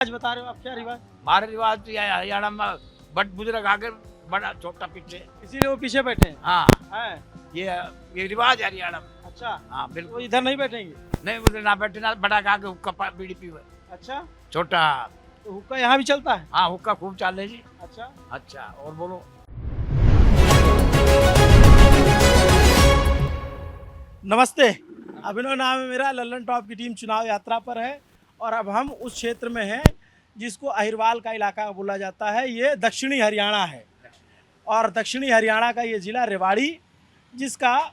आज बता रहे हो आप, क्या रिवाज? हमारे रिवाज तो यह है, हरियाणा में बड़ बुजुर्ग आगे बड़ा छोटा पीछे। इसीलिए वो पीछे बैठे हैं। हाँ, हैं? ये रिवाज है हरियाणा में। अच्छा, हाँ वो बिल्कुल। इधर नहीं बैठेंगे? नहीं उधर ना बैठे ना, बड़ा आगे हुक्का बीड़ी पीवे, अच्छा, छोटा। तो हुक्का यहाँ भी चलता है? हाँ हुक्का खूब चाले जी। अच्छा, अच्छा और बोलो। नमस्ते, अभिनव नाम है मेरा। लल्लन टॉप की टीम चुनाव यात्रा पर है और अब हम उस क्षेत्र में हैं जिसको अहिरवाल का इलाका बोला जाता है। ये दक्षिणी हरियाणा है और दक्षिणी हरियाणा का ये ज़िला रेवाड़ी, जिसका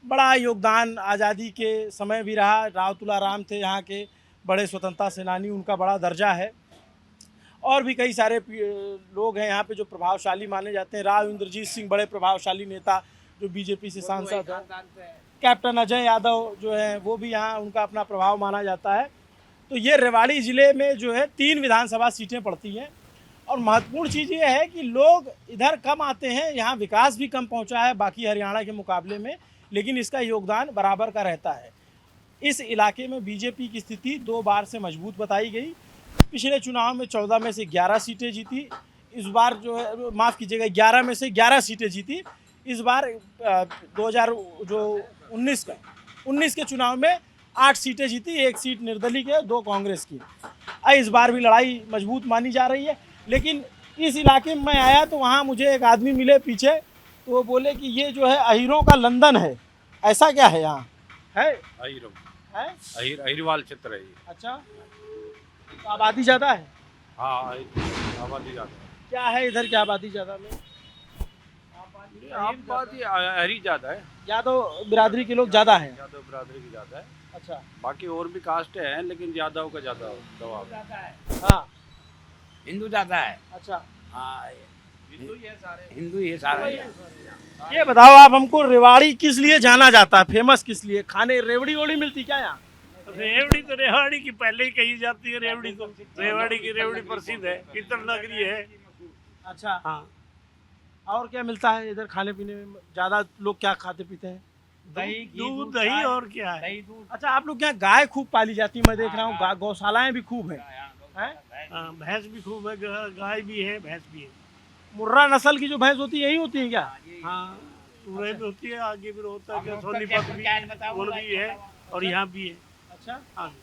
बड़ा योगदान आज़ादी के समय भी रहा। राव तुलाराम थे यहाँ के बड़े स्वतंत्रता सेनानी, उनका बड़ा दर्जा है। और भी कई सारे लोग हैं यहाँ पे जो प्रभावशाली माने जाते हैं। राव इंद्रजीत सिंह बड़े प्रभावशाली नेता जो बीजेपी से सांसद हैं। कैप्टन अजय यादव जो है वो भी यहाँ, उनका अपना प्रभाव माना जाता है। तो ये रेवाड़ी ज़िले में जो है 3 विधानसभा सीटें पड़ती हैं और महत्वपूर्ण चीज़ ये है कि लोग इधर कम आते हैं। यहाँ विकास भी कम पहुँचा है बाकी हरियाणा के मुकाबले में, लेकिन इसका योगदान बराबर का रहता है। इस इलाके में बीजेपी की स्थिति 2 बार से मजबूत बताई गई। पिछले चुनाव में 14 में से 11 सीटें जीती। इस बार जो है, माफ़ कीजिएगा, 11 में से 11 सीटें जीती। इस बार 2019 के चुनाव में 8 सीटें जीती, 1 सीट निर्दलीय की, 2 कांग्रेस की। इस बार भी लड़ाई मजबूत मानी जा रही है। लेकिन इस इलाके में मैं आया तो वहाँ मुझे एक आदमी मिले पीछे, तो वो बोले कि ये जो है अहीरों का लंदन है। ऐसा क्या है यहाँ? है अहिरो है? अहिरवाल क्षेत्र है ये। अच्छा, तो आबादी ज़्यादा है? हाँ आबादी ज़्यादा है। क्या है इधर, क्या आबादी ज़्यादा में? आबादी अहिरी ज़्यादा है, यादव बिरादरी के लोग ज़्यादा हैं। यादव बरादरी की ज़्यादा है। अच्छा, बाकी और भी कास्ट हैं लेकिन यादव का ज़्यादा दबाव है। हाँ, हिंदू ज्यादा है। अच्छा। हाँ हिंदू ही है सारे। हिंदू ये सारा ये बताओ आप हमको, रेवाड़ी किस लिए जाना जाता है, फेमस किस लिए? खाने रेवड़ी वोड़ी मिलती क्या यहाँ? रेवड़ी तो रेवाड़ी की पहले ही कही जाती है। रेवड़ी तो रेवाड़ी की रेवड़ी प्रसिद्ध है, कीर्तन नगरी है। अच्छा, हाँ, और क्या मिलता है इधर खाने पीने में? ज़्यादा लोग क्या खाते पीते हैं? दूध दही और क्या है। अच्छा, आप लोग क्या गाय खूब पाली जाती है? मैं देख रहा हूँ गौशालाएं भी खूब हैं। हैं? हाँ, भैंस भी खूब है, गाय भी है, भैंस भी है। मुर्रा नस्ल की जो भैंस होती है यही होती है क्या? हाँ, पूरे भी होती है, आगे भी होता है, सोनीपत भी, उन भी है और यहाँ भी है। अच्छा, हाँ,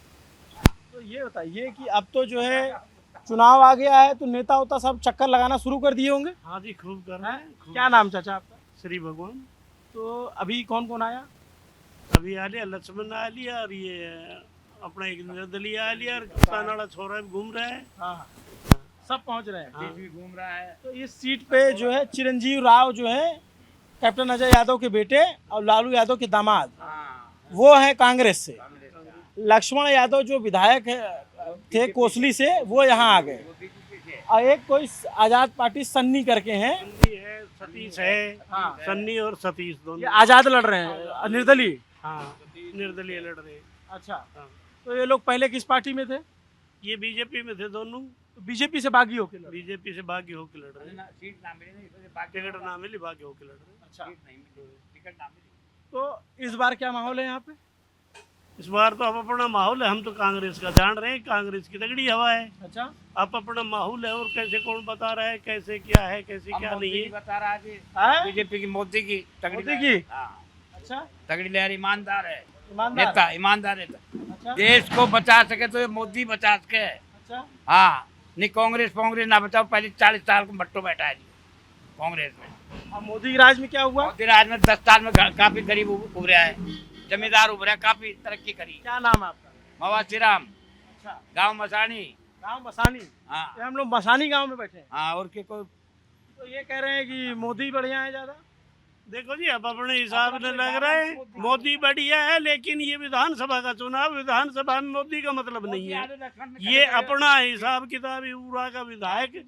तो ये बताइए कि अब तो जो है चुनाव आ गया है, तो नेता उता सब चक्कर लगाना शुरू कर दिए होंगे। हाँ जी, खूब कर रहे हैं। खूब। क्या नाम चाचा आपका? श्री भगवान। तो अभी कौन कौन आया? अभी आ लिया, लक्ष्मण आ लिया और ये अपना एक निर्दलीय आ लिया और किसान वाला छोरा भी घूम रहा है। हाँ, सब पहुंच रहे हैं। हाँ। भी घूम रहा है। तो इस सीट पे जो है चिरंजीव राव जो है कैप्टन अजय यादव के बेटे और लालू यादव के दामाद, वो है कांग्रेस से। लक्ष्मण यादव जो विधायक थे कोसली से, वो यहाँ आ गए। और एक कोई आजाद पार्टी सन्नी करके हैं, सन्नी है, सतीश है। हाँ। सन्नी और सतीश ये दोनों। आजाद लड़ रहे हैं, निर्दलीय। हाँ, निर्दलीय लड़ रहे हैं। अच्छा, हाँ। तो ये लोग पहले किस पार्टी में थे? ये बीजेपी में थे दोनों। तो बीजेपी से बागी होके लड़े। बीजेपी से भागी होके लड़ रहे हैं। सीट ना मिली नहीं, इसलिए बाकी टिकट ना मिली, भागी होके लड़ रहे हैं। अच्छा, सीट नहीं मिली, टिकट ना मिली। तो इस बार क्या माहौल है यहाँ पे? इस बार तो अब अपना माहौल है, हम तो कांग्रेस का जान रहे हैं, कांग्रेस की तगड़ी हवा है। अच्छा, अब अपना माहौल है और कैसे कौन बता रहा है, कैसे क्या है, कैसे हम क्या मोदी नहीं की है। बता रहा जी, है? बीजेपी की, मोदी की तगड़ी मोदी लहर। की? हाँ, अच्छा, तगड़ी लहर, ईमानदार है ईमानदार। नेता, ईमानदार नेता। अच्छा, देश को बचा सके तो ये मोदी बचा सके। अच्छा, हाँ, नहीं कांग्रेस ना बचाओ। पहले 40 साल को भट्टो बैठा है जी कांग्रेस में। अब मोदी के राज में क्या हुआ? मोदी राज में 10 साल में काफी गरीब उभरा है, जमींदार उभरा, काफी तरक्की करी। क्या नाम है आपका? मवासी राम, अच्छा, गाँव मसानी। गांव मसानी। हाँ ये हम लोग मसानी गांव में बैठे हैं। हाँ, और के कोई तो ये कह रहे हैं कि मोदी बढ़िया है ज़्यादा। देखो जी, अब अपने हिसाब से लग रहा है मोदी बढ़िया है, लेकिन ये विधानसभा का चुनाव, विधानसभा में मोदी का मतलब नहीं है। ये अपना हिसाब किताब यूरा का विधायक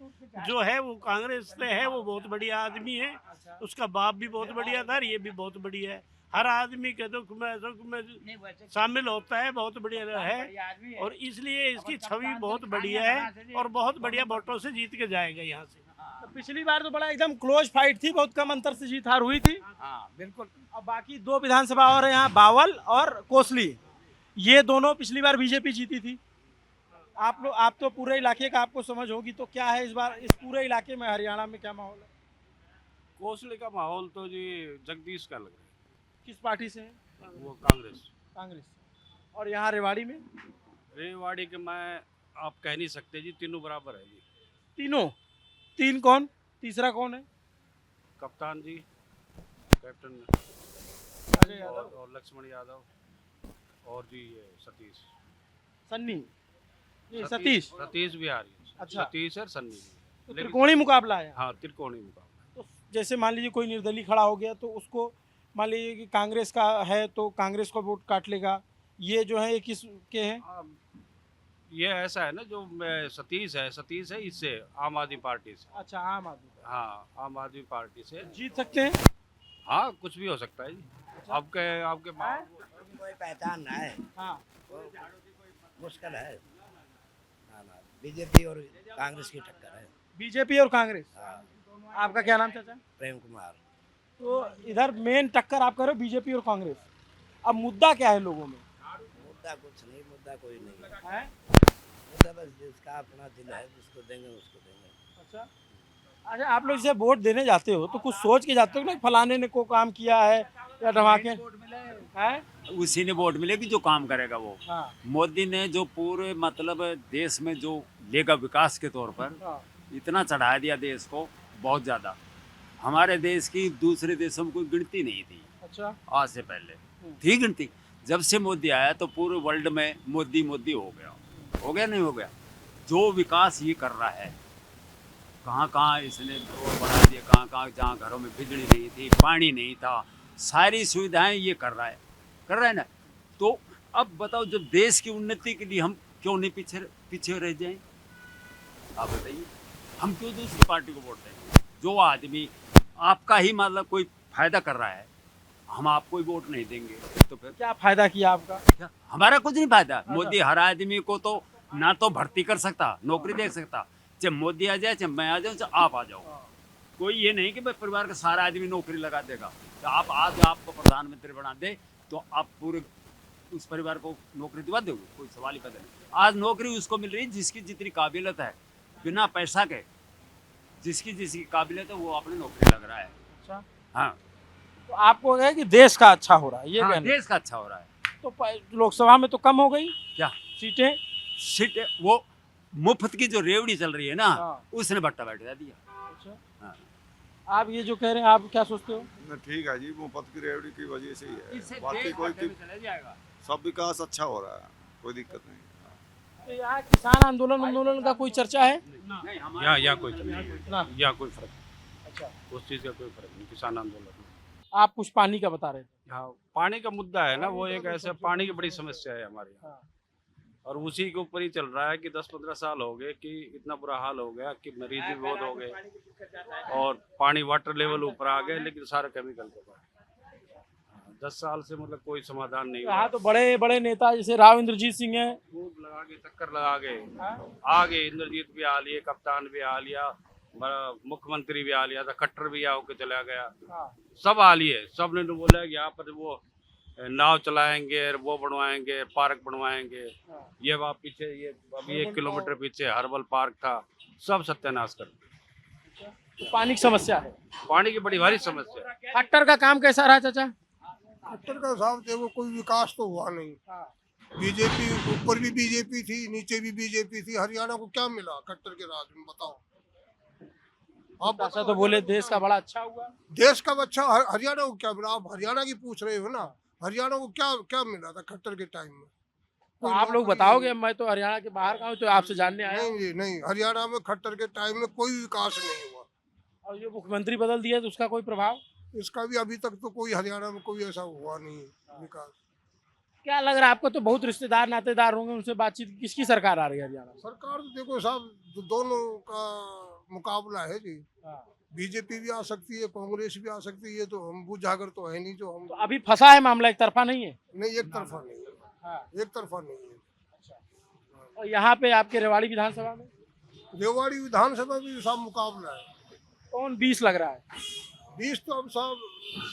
जो है वो कांग्रेस से है, वो बहुत बढ़िया आदमी है। उसका बाप भी बहुत बढ़िया था, ये भी बहुत बढ़िया है। हर आदमी के दुख में सुख में शामिल होता है, बहुत बढ़िया है। और इसलिए इसकी छवि बहुत बढ़िया है और बहुत बढ़िया वोटों से जीत के जाएगा यहाँ से। तो पिछली बार तो बड़ा एकदम क्लोज फाइट थी, बहुत कम अंतर से जीत हार हुई थी। हाँ बिल्कुल। अब बाकी 2 विधानसभा और है यहाँ, बावल और कोसली। ये दोनों पिछली बार बीजेपी जीती थी। आप तो पूरे इलाके का आपको समझ होगी, तो क्या है इस बार इस पूरे इलाके में हरियाणा में क्या माहौल है? कोसले का माहौल तो जी जगदीश का लग रहा किस पार्टी से है? है, वो कांग्रेस। कांग्रेस से। और यहाँ रेवाड़ी में रेवाड़ी के मैं आप कह नहीं सकते जी, तीनों बराबर है जी। तीनों, तीन कौन, तीसरा कौन है? कप्तान जी, कैप्टन अजय यादव, और लक्ष्मण यादव और जी ये सतीश। सन्नी, ये सतीश। सतीश बिहारी। अच्छा। सतीश और सन्नी। तो लेकिन- त्रिकोणी मुकाबला है। हाँ, त्रिकोणी मुकाबला। तो जैसे मान लीजिए कोई निर्दलीय खड़ा हो गया तो उसको मान लीजिए कि कांग्रेस का है तो कांग्रेस को वोट काट लेगा, ये जो है ये किस के हैं? अब ये ऐसा है ना, जो सतीश है इससे आम आदमी पार्टी से। अच्छा, आम आदमी का। हाँ, आम आदमी पार्टी से। जीत सकते हैं। हाँ, कुछ भी हो सकता है जी। आपके कोई पहचान ना है, हाँ, मुश्किल है। ना ना, बीजेपी और कांग्रेस की टक्कर है। बीजेपी और कांग्रेस। हाँ, आपका क्या नाम चाचा? प्रेम कुमार। तो इधर मेन टक्कर आप कह रहे हो बीजेपी और कांग्रेस। अब मुद्दा क्या है लोगों में? मुद्दा कुछ नहीं, मुद्दा कोई नहीं है। है? मुद्दा बस जिसका अपना दिल है, जिसको देंगे उसको देंगे। अच्छा, अच्छा, आप लोग जैसे वोट देने जाते हो तो कुछ सोच के जाते हो ना, फलाने ने को काम किया है या धमाके है? उसी ने वोट मिलेगी जो काम करेगा वो। हाँ, मोदी ने जो पूरे मतलब देश में जो लेगा विकास के तौर पर हाँ, इतना चढ़ा दिया देश को, बहुत ज़्यादा। हमारे देश की दूसरे देशों में कोई गिनती नहीं थी अच्छा, आज से पहले, थी गिनती। जब से मोदी आया तो पूरे वर्ल्ड में मोदी मोदी हो गया नहीं हो गया। जो विकास ये कर रहा है, कहाँ कहाँ इसने रोड बना दिए, कहाँ कहाँ जहाँ घरों में बिजली नहीं थी, पानी नहीं था, सारी सुविधाएं ये कर रहा है ना। तो अब बताओ, जब देश की उन्नति के लिए हम क्यों नहीं पीछे रह जाएं? आप बताइए, हम क्यों दूसरी पार्टी को वोट देंगे? जो आदमी आपका ही मतलब कोई फायदा कर रहा है, हम आपको ही वोट नहीं देंगे तो फिर क्या फायदा किया आपका? क्या? हमारा कुछ नहीं फायदा। मोदी हर आदमी को तो ना तो भर्ती कर सकता, नौकरी दे सकता। चाहे मोदी आ जाए, चाहे मैं आ जाऊँ, चाहे आप आ जाओ, कोई ये नहीं कि भाई परिवार का सारा आदमी नौकरी लगा देगा। तो आप आज आपको प्रधानमंत्री बना दे तो आप पूरे उस परिवार को नौकरी दिवा दोगे? कोई सवाल ही पैदा नहीं। आज नौकरी उसको मिल रही है जिसकी जितनी काबिलियत है, बिना पैसा के जिसकी काबिलियत है वो अपनी नौकरी लग रहा है। अच्छा, हाँ, तो आपको है कि देश का अच्छा हो रहा है ये हाँ, कहना? देश का अच्छा हो रहा है। तो लोकसभा में तो कम हो गई क्या सीटें? सीट वो मुफ्त की जो रेवड़ी चल रही है ना, हाँ। उसने बट्टा बैठा दिया। अच्छा, हाँ। आप ये जो कह रहे हैं आप क्या सोचते हो? नहीं, ठीक है जी, मुफ्त की रेवड़ी की वजह से ही इससे है, बाकी देश कोई खड्डे में चला जाएगा। सब विकास अच्छा हो रहा है, कोई दिक्कत नहीं। तो यहाँ किसान आंदोलन का कोई चर्चा है? नहीं, हमारे यहाँ कोई नहीं है। ना। यहाँ कोई फर्क नहीं। अच्छा, उस चीज़ का कोई फर्क नहीं, किसान आंदोलन में। आप कुछ पानी का बता रहे थे। हाँ, पानी का मुद्दा है ना, वो एक ऐसा पानी की बड़ी समस्या है हमारे यहाँ। हाँ। और उसी के ऊपर ही चल रहा है कि 10-15 साल हो गए कि इतना बुरा हाल हो गया कि मरीज भी बहुत हो गए और पानी वाटर लेवल ऊपर आ गए, लेकिन सारा केमिकल के पास। 10 साल से मतलब कोई समाधान नहीं हुआ। यहाँ तो बड़े बड़े नेता जैसे राव इंद्रजीत सिंह हैं। खूब लगा के चक्कर लगा गए, हाँ? आ गए। इंद्रजीत भी आ लिए, कप्तान भी आ लिया, मुख्यमंत्री भी आ लिया था, खट्टर भी आ होके चला गया, हाँ। सब आ लिए। सब ने तो बोला कि यहाँ पर वो नाव चलाएंगे, वो बनवाएंगे, पार्क बनवाएंगे। ये वहाँ पीछे, ये अभी 1 किलोमीटर पीछे हर्बल पार्क था, सब सत्यानाश कर दिया। तो पानी की समस्या है, पानी की बड़ी भारी समस्या है। खट्टर का काम कैसा रहा चाचा? खट्टर का हिसाब से वो कोई विकास तो हुआ नहीं। बीजेपी ऊपर भी बीजेपी थी, नीचे भी बीजेपी थी। हरियाणा को क्या मिला खट्टर के राज में, बताओ आप। ऐसा तो बोले देश का बड़ा अच्छा हुआ। देश का अच्छा हरियाणा को क्या मिला? आप हरियाणा की पूछ रहे हो ना। हरियाणा को क्या क्या मिला था खट्टर के टाइम में? तो आप लोग बताओगे, मैं तो हरियाणा के बाहर का हूँ तो आपसे जानने आया हूँ। नहीं नहीं, हरियाणा में खट्टर के टाइम में कोई विकास नहीं हुआ। और ये मुख्यमंत्री बदल दिया तो उसका कोई प्रभाव? इसका भी अभी तक तो कोई हरियाणा में कोई ऐसा हुआ नहीं विकास। क्या लग रहा है आपको? तो बहुत रिश्तेदार नातेदार होंगे, उनसे बातचीत, किसकी सरकार आ रही है हरियाणा में? सरकार तो देखो साहब, दोनों का मुकाबला है जी। बीजेपी भी आ सकती है, कांग्रेस भी आ सकती है, तो हम बुझागर तो है नहीं जो हम। तो अभी फंसा है मामला, एक तरफा नहीं है। नहीं, एक तरफा नहीं है। एक तरफा नहीं है। और यहाँ पे आपके रेवाड़ी विधानसभा में रेवाड़ी विधानसभा भी सब मुकाबला है। कौन 20 लग रहा है? बीस तो हम साहब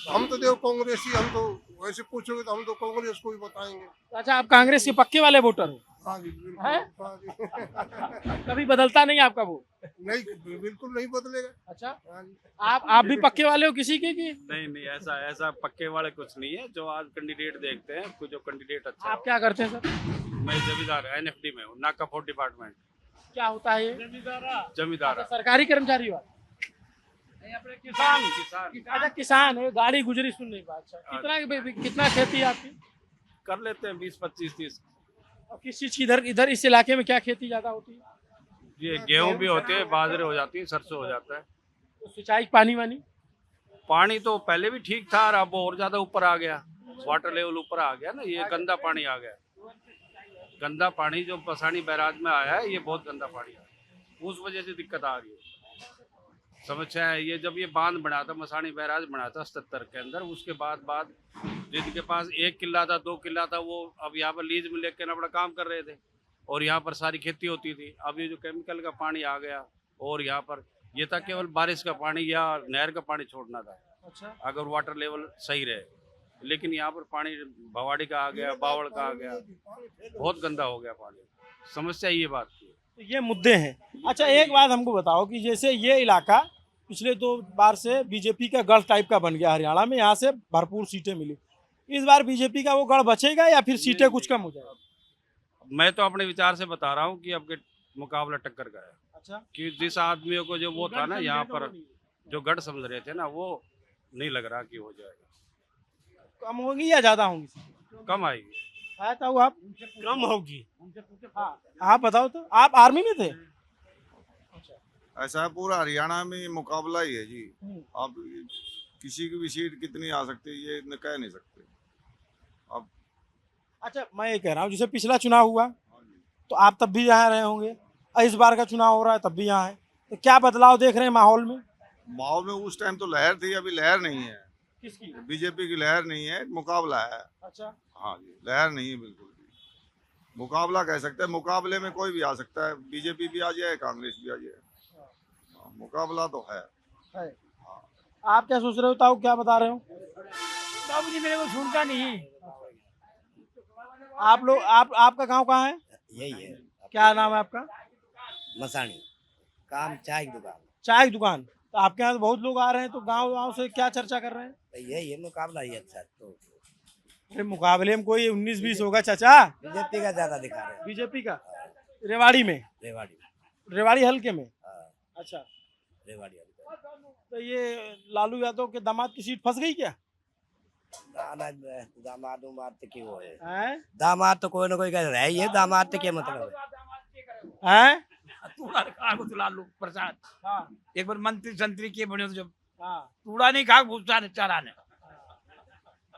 हम तो देखो कांग्रेसी, हम तो वैसे पूछोगे तो हम तो कांग्रेस को ही बताएंगे। अच्छा, आप कांग्रेस के पक्के वाले वोटर हो? हाँ जी बिल्कुल। हैं? हाँ जी। कभी बदलता नहीं आपका वोट? नहीं बिल्कुल नहीं बदलेगा। अच्छा, हाँ जी। आप भी पक्के वाले हो किसी के की? नहीं नहीं, ऐसा ऐसा पक्के वाले कुछ नहीं है। जो आज कैंडिडेट देखते हैं, कुछ जो कैंडिडेट अच्छा आप क्या करते हैं सर? हो। मैं जमींदार NFD में हूँ, नाका फोर्ट डिपार्टमेंट। क्या होता है ये? जमींदार अच्छा, सरकारी कर्मचारी हो आप? किसान। अच्छा, किसान है, गाड़ी गुजरी सुनने की बात। कितना खेती है आपकी? कर लेते हैं 20, 25, 30। और किस चीज की इधर इधर इस इलाके में क्या खेती ज्यादा होती है? ये गेहूं भी होते हैं, बाजरे हो जाती है, सरसों हो जाता है। तो सिंचाई पानी वानी? पानी तो पहले भी ठीक था, और अब और ज्यादा ऊपर आ गया। वाटर लेवल ऊपर आ गया ना, ये गंदा पानी आ गया। गंदा पानी जो पसानी बैराज में आया है, ये बहुत गंदा पानी है, उस वजह से दिक्कत आ रही है। समस्या है ये, जब ये बांध बना था, मसानी बैराज बना था 77 के अंदर, उसके बाद जिनके पास 1 किला था, 2 किला था, वो अब यहाँ पर लीज में लेकर अपना काम कर रहे थे, और यहाँ पर सारी खेती होती थी। अब ये जो केमिकल का पानी आ गया, और यहाँ पर ये था केवल बारिश का पानी या नहर का पानी छोड़ना था। अच्छा, अगर वाटर लेवल सही रहे, लेकिन यहाँ पर पानी भवाड़ी का आ गया, बावड़ का आ गया, बहुत गंदा हो गया पानी। समस्या ये बात की। तो ये मुद्दे हैं। अच्छा, एक बात हमको बताओ कि जैसे ये इलाका पिछले 2 बार से बीजेपी का गढ़ टाइप का बन गया हरियाणा में, यहाँ से भरपूर सीटें मिली। इस बार बीजेपी का वो गढ़ बचेगा या फिर सीटें कुछ कम हो जाएगी? मैं तो अपने विचार से बता रहा हूँ कि अब के मुकाबला टक्कर का है। अच्छा, कि जिस आदमियों को जो वो था ना यहाँ पर, जो गढ़ समझ रहे थे ना, वो नहीं लग रहा कि हो जाएगा। कम होगी या ज्यादा होंगी? कम आएगी। आया था वो आप? कम होगी। हाँ, आप बताओ तो, आप आर्मी में थे? ऐसा है, पूरा हरियाणा में मुकाबला ही है जी। हम्म। आप किसी की भी सीट कितनी आ सकती है ये कह नहीं सकते। अब अच्छा, मैं ये कह रहा हूँ, जैसे पिछला चुनाव हुआ तो आप तब भी यहाँ रहे होंगे, और इस बार का चुनाव हो रहा है तब भी यहाँ है, तो क्या बदलाव देख रहे हैं माहौल में? माहौल में उस टाइम तो लहर थी, अभी लहर नहीं है। किसकी? बीजेपी की लहर नहीं है, मुकाबला है। अच्छा, हाँ जी, लहर नहीं है बिल्कुल भी। मुकाबला कह सकते हैं, मुकाबले में कोई भी आ सकता है, बीजेपी भी आ जाए, कांग्रेस भी आ जाए। हाँ, मुकाबला तो है। आप क्या सोच रहे हो ताऊ, क्या बता रहे हो? बाबू जी मेरे को सुनता नहीं। आप लोग आपका गांव कहाँ है? यही है क्या नाम है आपका? मसानी, काम चाय की दुकान। चाय की दुकान। तो आपके यहाँ तो बहुत लोग आ रहे हैं, तो गांव से क्या चर्चा कर रहे हैं? तो यही है, मुकाबला ही अच्छा है। तो अरे मुकाबले में कोई 19-20 होगा चाचा? बीजेपी का ज्यादा दिखा रहे हैं। बीजेपी का? रेवाड़ी में? रेवाड़ी। रेवाड़ी हल्के में? हाँ, अच्छा, रेवाड़ी। तो ये लालू यादव के दामाद की सीट फंस गई क्या? दामाद तो क्यों है? हैं? दामाद तो कोई ना कोई का रह ही है, दामाद तो क्या मतलब है? हैं? तूड़ा खा को लालू प्रसाद हाँ, एक बार मंत्री संतरी किए बने तो जब हाँ। तूड़ा नहीं खा भूसा ने चारा ने।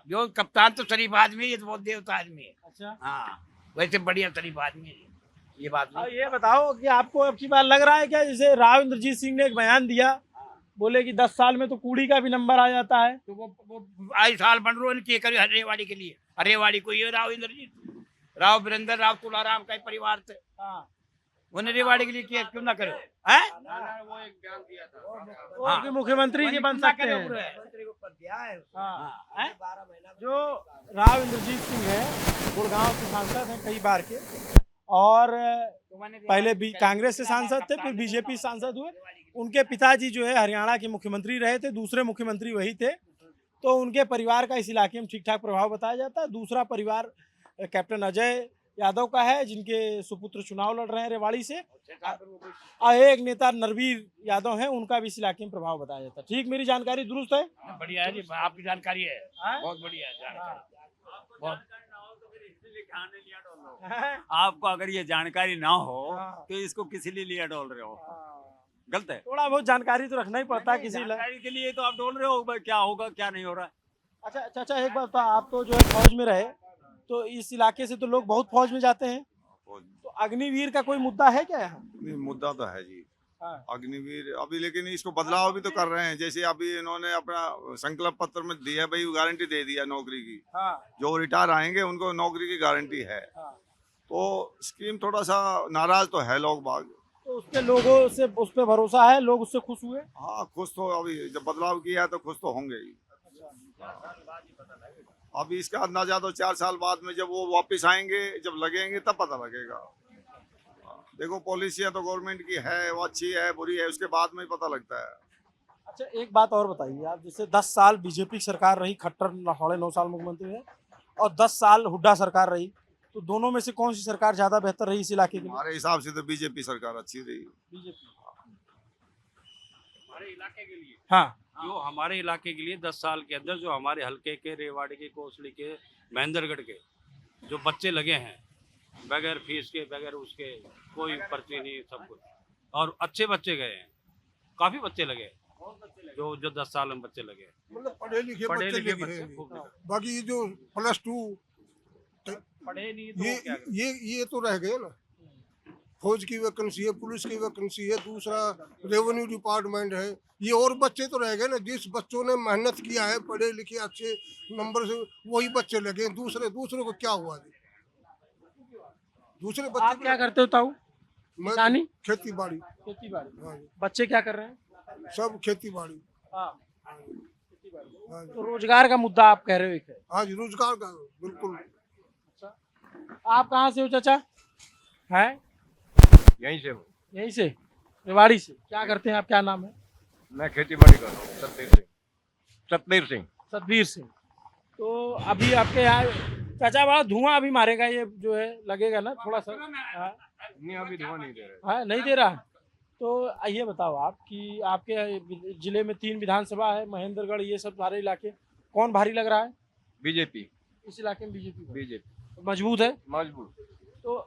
जो कप्तान तो शरीफ आदमी है, ये तो बहुत देवता आदमी है। अच्छा, हाँ, वैसे बढ़िया शरीफ आदमी है ये बात अब नहीं। ये बताओ कि आपको अब की बार लग रहा है क्या, जैसे राव इंद्रजीत सिंह ने एक बयान दिया, बोले कि 10 साल में तो कूड़ी का भी नंबर आ जाता है। तो वो आई साल बन रो इनके करे हरेवाड़ी के लिए। हरेवाड़ी को ये राव इंद्रजीत, राव वीरेंद्र, राव तुलाराम का ही परिवार थे। हाँ, उन्हें रेवाड़ी के लिए किया, क्यों ना करो? हैं? वो एक बयान दिया था। वो उनके मुख्यमंत्री जी बन सकते हैं। हाँ, हैं? जो राव इंद्रजीत सिंह है, गुड़गांव के सांसद हैं कई बार के, और पहले भी कांग्रेस से सांसद थे, फिर बीजेपी सांसद हुए। उनके पिताजी जो है हरियाणा के मुख्यमंत्री रहे थे, दूसरे मुख्यमंत्री वही थे। तो उनके परिवार का इस इलाके में ठीक ठाक प्रभाव बताया जाता है। दूसरा परिवार कैप्टन अजय यादव का है, जिनके सुपुत्र चुनाव लड़ रहे हैं रेवाड़ी से, और एक नेता नरवीर यादव हैं, उनका भी इस इलाके में प्रभाव बताया जाता है। ठीक, मेरी जानकारी दुरुस्त है? बढ़िया है जी, आपकी जानकारी है, बहुत बढ़िया है जानकारी, बहुत। आपको अगर ये जानकारी ना हो हाँ। तो इसको किसी लिए लिया डोल रहे हो? गलत है। थोड़ा बहुत जानकारी तो रखना ही पड़ता है किसी जानकारी के लिए तो आप डोल रहे हो, भाई क्या होगा क्या नहीं हो रहा है। अच्छा चाचा, एक बात बताओ, आप तो जो है फौज में रहे, तो इस इलाके से तो लोग बहुत फौज में जाते हैं, तो अग्निवीर का कोई मुद्दा है क्या यहाँ? नहीं, मुद्दा तो है जी। हाँ। अग्निवीर अभी, लेकिन इसको बदलाव भी तो कर रहे हैं। जैसे अभी इन्होंने अपना संकल्प पत्र में दिया, भाई गारंटी दे दिया नौकरी की। हाँ, जो रिटायर आएंगे उनको नौकरी की गारंटी है। हाँ। तो स्कीम थोड़ा सा नाराज तो है लोग बाग, तो उस पे लोगों से उस पे भरोसा है, लोग उससे खुश हुए? हाँ खुश तो अभी जब बदलाव किया है तो खुश तो होंगे ही। अभी इसका अंदाजा तो 4 साल बाद में जब वो वापस आएंगे, जब लगेंगे तब पता लगेगा। देखो पॉलिसियां तो गवर्नमेंट की है, वो अच्छी है बुरी है उसके बाद में ही पता लगता है। अच्छा एक बात और बताइए आप, जैसे 10 साल बीजेपी सरकार रही, खट्टर 9.5 साल मुख्यमंत्री है और 10 साल हुड्डा सरकार रही, तो दोनों में से कौन सी सरकार ज्यादा बेहतर रही इस इलाके के लिए? हमारे हिसाब से तो बीजेपी सरकार अच्छी रही। बीजेपी। हमारे इलाके के लिए हाँ जो हमारे इलाके के लिए 10 साल के अंदर जो हमारे हल्के के, रेवाड़ी के, कोसली के, महेंद्रगढ़ के जो बच्चे लगे हैं बगैर फीस के, बगैर उसके, कोई पर्ची नहीं, सब कुछ, और अच्छे बच्चे गए हैं, काफी बच्चे लगे जो 10 साल में बच्चे लगे, मतलब पढ़े लिखे पढ़े बच्चे लिखे लगे बच्चे हैं। खूब लगे। बाकी ये जो +2 पढ़े नहीं तो ये क्या करें? ये तो रह गए ना। फौज की वैकेंसी है, पुलिस की वैकेंसी है, दूसरा रेवेन्यू डिपार्टमेंट है, ये और बच्चे तो रह गए ना। जिस बच्चों ने मेहनत किया है, पढ़े लिखे अच्छे नंबर से, वही बच्चे लगे। दूसरे को क्या हुआ जी? दूसरे आप बच्चे क्या करते हो ताऊ? मैं किसानी? खेती बाड़ी। खेती बाड़ी। हाँ जी, बच्चे क्या कर रहे हैं? सब खेती बाड़ी। हाँ हाँ जी, तो रोजगार का मुद्दा आप कह रहे हो एक है। हाँ जी, रोजगार का बिल्कुल। आप कहाँ से हो चाचा? हैं यहीं से हूँ। यहीं से, रेवाड़ी से। क्या करते हैं आप, क्या नाम है? मैं खेती बाड़ी कर रहा हूँ। सतबीर सिंह। सतबीर सिंह। तो अभी आपके यहाँ चाचा बड़ा धुआं अभी मारेगा, ये जो है लगेगा ना थोड़ा सा? हाँ? नहीं अभी धुआं नहीं दे रहे। हाँ नहीं दे रहा। तो ये बताओ आप कि आपके जिले में 3 विधानसभा है, महेंद्रगढ़, ये सब सारे इलाके, कौन भारी लग रहा है बीजेपी। इस इलाके में? बीजेपी बीजेपी मजबूत है। मजबूत। तो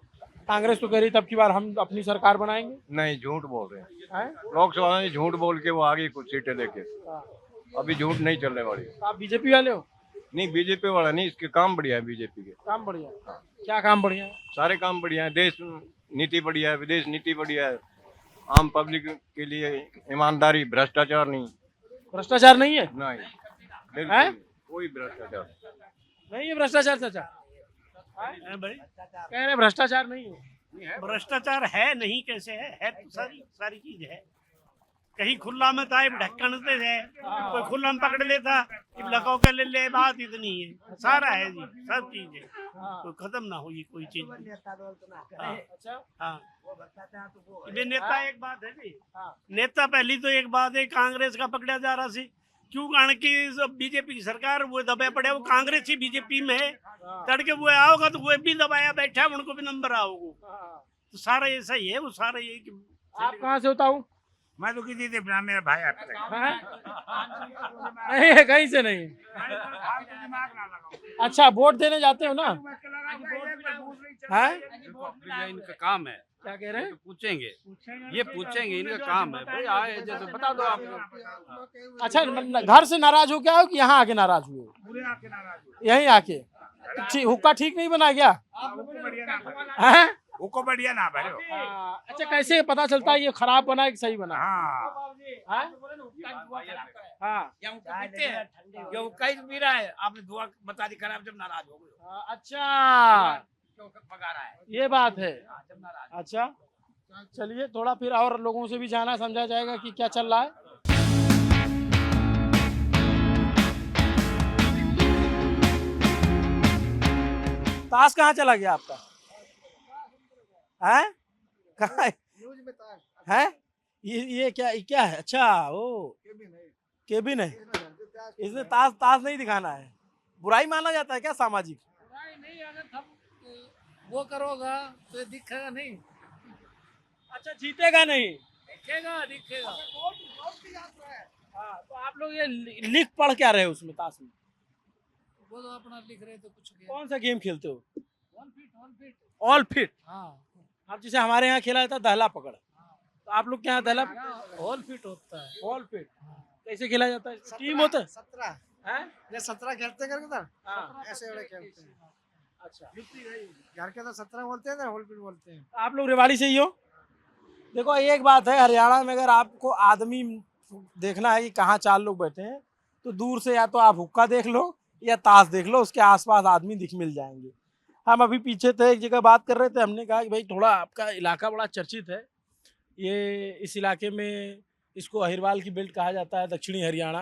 कांग्रेस तो कह रही तब की बार हम अपनी सरकार बनाएंगे। नहीं झूठ बोल रहे हैं। हैं? लोकसभा में झूठ बोल के वो आगे कुछ सीटें लेके। हाँ। अभी झूठ नहीं चलने वाली। तो आप बीजेपी वाले हो? नहीं बीजेपी वाला नहीं, इसके काम बढ़िया है बीजेपी के। काम बढ़िया है। क्या काम बढ़िया है? सारे काम बढ़िया है। देश नीति बढ़िया है, विदेश नीति बढ़िया है, आम पब्लिक के लिए ईमानदारी, भ्रष्टाचार नहीं। भ्रष्टाचार नहीं है? नहीं हैं? बिल्कुल कोई भ्रष्टाचार नहीं है भ्रष्टाचार चाचा? भाई कह रहे भ्रष्टाचार नहीं है। भ्रष्टाचार है नहीं, कैसे है तो सारी चीज है। कहीं खुला में था ढक्कन से है, कोई खुला में पकड़ लेता, लगा के ले, बात इतनी है। सारा है जी, सब चीज है, तो खत्म ना हुई कोई चीज। अच्छा हाँ ये नेता एक बात है जी। नेता पहली तो एक बात है, कांग्रेस का पकड़ा जा रहा सी क्यों? कारण की बीजेपी की सरकार वो दबे पड़े, वो कांग्रेस ही बीजेपी में है, तड़के वो आओगा तो वो भी दबाया बैठा, उनको भी नंबर आओगे। तो सारा ऐसा ही है, वो सारा यही कि आप कहाँ से होता हूँ? मैं तो किसी से मेरा भाई आता है। नहीं है, कहीं से नहीं। अच्छा वोट देने जाते हो ना? हैं? इनका काम है। क्या कह रहे हैं? तो पूछेंगे, ये पूछेंगे, इनका काम है भाई। आए जैसे बता दो आप। अच्छा घर से नाराज हो क्या हो कि यहाँ आके नाराज हुए? यहीं आके हुक्का ठीक नहीं बना गया? हैं? उनको बढ़िया ना भरो। अच्छा कैसे पता चलता है ये खराब बना है कि सही बना? हाँ हाँ ये हुक्का ही पी रहा है, आपने दुआ बता दी खराब जब नाराज हो गए। अच्छा पका रहा है ये बात है। जब नाराज। अच्छा चलिए थोड़ा फिर और लोगों से भी जाना समझा जाएगा कि क्या चल रहा है। ताश कहाँ चला गया आपका? है कहाँ है? ये क्या है? अच्छा वो केबिन है, इसमें ताश नहीं दिखाना है। बुराई माना जाता है क्या सामाजिक? नहीं, अगर वो करोगा तो दिखेगा नहीं। अच्छा जीतेगा नहीं? दिखेगा। हाँ तो आप लोग ये लिख पढ़ क्या रहे हो उसमें ताश में? वो तो अपना लिख रहे तो कुछ कौन सा गेम खेलते हो? 1 फीट। All fit. हाँ अब जैसे हमारे यहाँ खेला जाता है दहला पकड़, तो आप लोग के यहाँ दहला ऑल फिट होता है। ऑल फिट कैसे खेला जाता है? टीम होता है? 17 हैं? ये 17 खेलते हैं करके हाँ ऐसे वाले खेलते हैं। अच्छा घर के तो 17 बोलते हैं ना, होल फिट बोलते हैं। आप लोग रेवाड़ी से ही हो? देखो एक बात है, हरियाणा में अगर आपको आदमी देखना है कि कहाँ 4 लोग बैठे हैं, तो दूर से या तो आप हुक्का देख लो या ताश देख लो, उसके आसपास आदमी मिल जाएंगे। हम अभी पीछे थे, एक जगह बात कर रहे थे, हमने कहा कि भाई थोड़ा आपका इलाका बड़ा चर्चित है, ये इस इलाके में इसको अहिरवाल की बेल्ट कहा जाता है, दक्षिणी हरियाणा।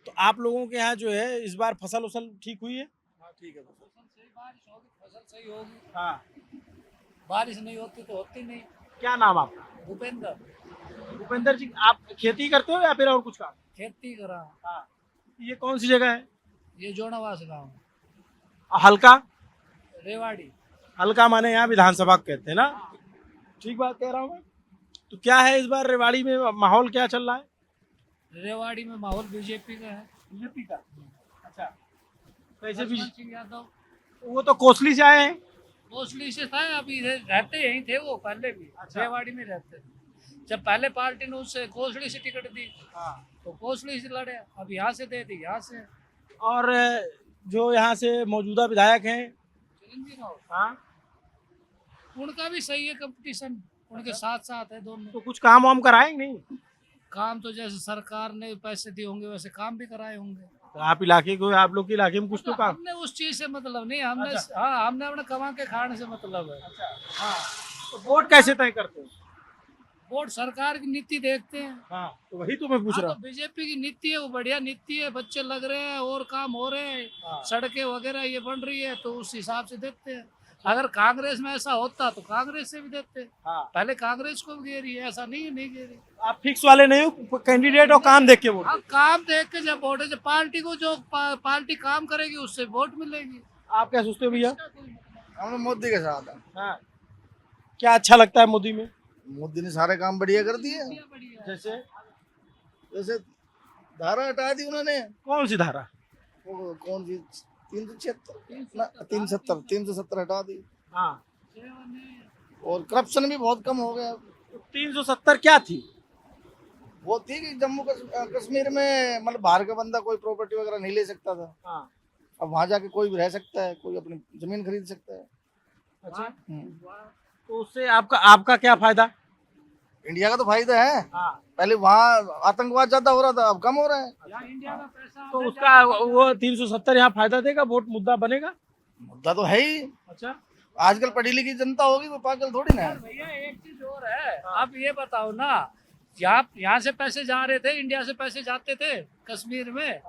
तो आप लोगों के यहाँ जो है इस बार फसल उसल ठीक हुई है? हाँ ठीक है, फसल सही, बारिश होगी फसल सही होगी। हाँ। बारिश नहीं होती तो होती नहीं। क्या नाम आपका? भूपेंद्र। भूपेंद्र जी, आप खेती करते हो या फिर और कुछ काम? खेती करा। हाँ। ये कौन सी जगह है? ये जोनावास गाँव, हल्का? रेवाड़ी। हल्का माने यहाँ विधानसभा कहते हैं ना? ठीक बात कह रहा हूँ मैं। तो क्या है इस बार रेवाड़ी में माहौल क्या चल रहा है? रेवाड़ी में माहौल बीजेपी का है। बीजेपी का? अच्छा। कैसे लक्ष्मण सिंह यादव वो तो कोसली से आए हैं। मोस्टली से था, अभी रहते यहीं थे वो पहले भी। अच्छा। रेवाड़ी में रहते थे। जब पहले पार्टी ने उससे कोसली से टिकट दी हाँ। तो कोसली से लड़े, अब यहाँ से दे दी, यहाँ से। और जो यहाँ से मौजूदा विधायक हैं, चिरंजीव राव, हाँ, उनका भी सही है कंपटीशन, उनके साथ साथ है दोनों। तो कुछ काम वाम कराए नहीं? काम तो जैसे सरकार ने पैसे दिए होंगे वैसे काम भी कराए होंगे। तो आप इलाके को, आप लोग के इलाके में कुछ तो काम? हमने उस चीज से मतलब नहीं, हमने अच्छा। हाँ, हमने अपने कमा के खाने से मतलब है। हाँ। तो वोट कैसे तय करते हो? वोट सरकार की नीति देखते हैं। हाँ, तो वही तो मैं पूछ रहा हूँ। बीजेपी की नीति है वो बढ़िया नीति है, बच्चे लग रहे हैं और काम हो रहे हैं, हाँ। सड़कें वगैरह ये बन रही है तो उस हिसाब से देते हैं। अगर कांग्रेस में ऐसा होता तो कांग्रेस से भी देते। हाँ। पहले कांग्रेस को भी घेरी है, ऐसा नहीं है नहीं घेरी। आप फिक्स वाले नहीं हो, कैंडिडेट और काम देख के वोट? हाँ, काम देख के जब वोट है, जब पार्टी को जो पार्टी काम करेगी उससे वोट मिलेगी। आप क्या सोचते हो भैया? हम मोदी के साथ हैं। हाँ। क्या अच्छा लगता है मोदी में? मोदी ने सारे काम बढ़िया कर दिए। जैसे जैसे धारा हटा दी उन्होंने, कौन सी धारा? वो कौन सी 370 हटा दी। हाँ। और करप्शन भी बहुत कम हो गया। तो 370 क्या थी? वो थी कि जम्मू कश्मीर में मतलब बाहर का बंदा कोई प्रॉपर्टी वगैरह नहीं ले सकता था। हाँ। अब वहां जाके कोई भी रह सकता है, कोई अपनी जमीन खरीद सकता है। अच्छा। तो उससे आपका क्या फायदा? इंडिया का तो फायदा है। हाँ। पहले वहाँ आतंकवाद ज्यादा हो रहा था, अब कम हो रहा है। इंडिया का पैसा तो उसका वो 370 यहाँ फायदा देगा, वोट मुद्दा बनेगा? मुद्दा तो है ही। अच्छा। आजकल पढ़ी लिखी जनता होगी, वो पागल थोड़ी ना है। भैया एक चीज और है, आप ये बताओ ना, यहाँ से पैसे जा रहे थे, इंडिया से पैसे जाते थे कश्मीर में,